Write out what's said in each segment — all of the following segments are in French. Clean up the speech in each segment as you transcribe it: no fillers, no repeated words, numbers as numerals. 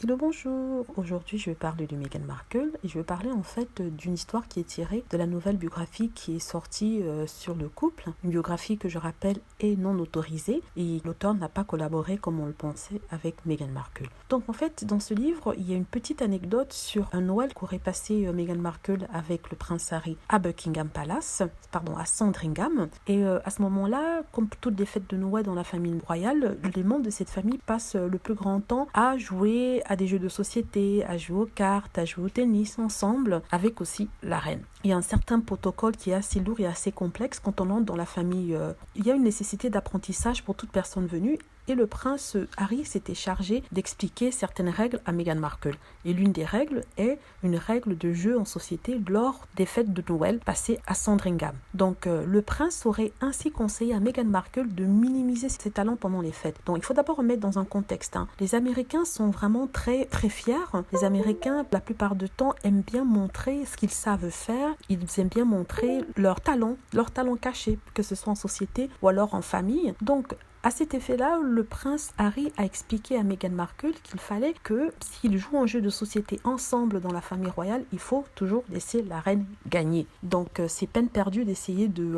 Hello, bonjour. Aujourd'hui, je vais parler de Meghan Markle et je vais parler en fait d'une histoire qui est tirée de la nouvelle biographie qui est sortie sur le couple. Une biographie que je rappelle est non autorisée et l'auteur n'a pas collaboré comme on le pensait avec Meghan Markle. Donc en fait, dans ce livre, il y a une petite anecdote sur un Noël qu'aurait passé Meghan Markle avec le prince Harry à Buckingham Palace, à Sandringham. Et à ce moment-là, comme toutes les fêtes de Noël dans la famille royale, les membres de cette famille passent le plus grand temps à jouer à des jeux de société, à jouer aux cartes, à jouer au tennis ensemble, avec aussi la reine. Il y a un certain protocole qui est assez lourd et assez complexe quand on entre dans la famille. Il y a une nécessité d'apprentissage pour toute personne venue. Et le prince Harry s'était chargé d'expliquer certaines règles à Meghan Markle. Et l'une des règles est une règle de jeu en société lors des fêtes de Noël passées à Sandringham. Donc le prince aurait ainsi conseillé à Meghan Markle de minimiser ses talents pendant les fêtes. Donc il faut d'abord remettre dans un contexte. Les Américains sont vraiment très fiers. Les Américains, la plupart du temps, aiment bien montrer ce qu'ils savent faire. Ils aiment bien montrer leurs talents cachés, que ce soit en société ou alors en famille. Donc à cet effet-là, le prince Harry a expliqué à Meghan Markle qu'il fallait que s'ils jouent un jeu de société ensemble dans la famille royale, il faut toujours laisser la reine gagner. Donc c'est peine perdue d'essayer de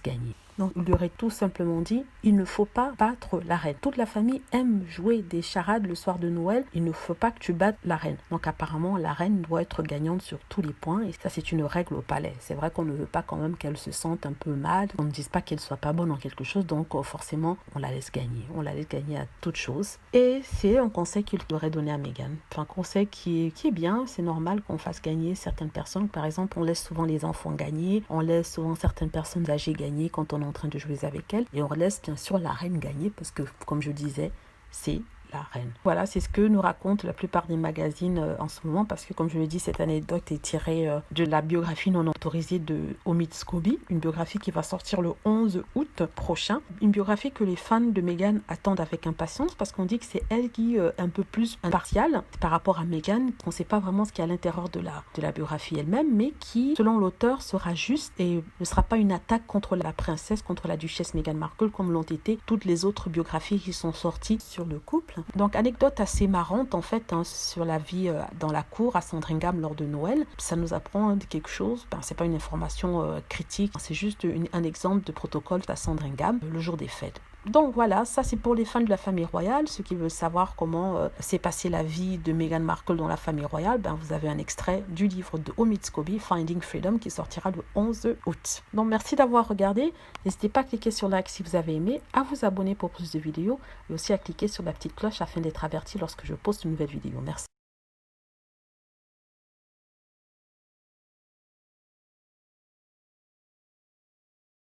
gagner. Donc, il lui aurait tout simplement dit, il ne faut pas battre la reine. Toute la famille aime jouer des charades le soir de Noël. Il ne faut pas que tu battes la reine. Donc, apparemment, la reine doit être gagnante sur tous les points. Et ça, c'est une règle au palais. C'est vrai qu'on ne veut pas quand même qu'elle se sente un peu mal. On ne dise pas qu'elle soit pas bonne en quelque chose. Donc, forcément, on la laisse gagner. On la laisse gagner à toute chose. Et c'est un conseil qu'il aurait donné à Meghan. Enfin, un conseil qui est bien. C'est normal qu'on fasse gagner certaines personnes. Par exemple, on laisse souvent les enfants gagner. On laisse souvent certaines personnes âgées gagner quand on en train de jouer avec elle, et on laisse bien sûr la reine gagner parce que, comme je disais, c'est la reine. Voilà, c'est ce que nous racontent la plupart des magazines en ce moment, parce que comme je le dis, cette anecdote est tirée de la biographie non autorisée de Omid Scobie, une biographie qui va sortir le 11 août prochain, une biographie que les fans de Meghan attendent avec impatience, parce qu'on dit que c'est elle qui est un peu plus impartiale par rapport à Meghan, qu'on ne sait pas vraiment ce qu'il y a à l'intérieur de la biographie elle-même, mais qui, selon l'auteur, sera juste et ne sera pas une attaque contre la princesse, contre la duchesse Meghan Markle, comme l'ont été toutes les autres biographies qui sont sorties sur le couple. Donc, anecdote assez marrante en fait sur la vie dans la cour à Sandringham lors de Noël. Ça nous apprend quelque chose. C'est pas une information critique, c'est juste un exemple de protocole à Sandringham le jour des fêtes. Donc voilà, ça c'est pour les fans de la famille royale. Ceux qui veulent savoir comment s'est passée la vie de Meghan Markle dans la famille royale, vous avez un extrait du livre de Omid Scobie, Finding Freedom, qui sortira le 11 août. Donc merci d'avoir regardé. N'hésitez pas à cliquer sur like si vous avez aimé, à vous abonner pour plus de vidéos et aussi à cliquer sur la petite cloche afin d'être averti lorsque je poste une nouvelle vidéo. Merci.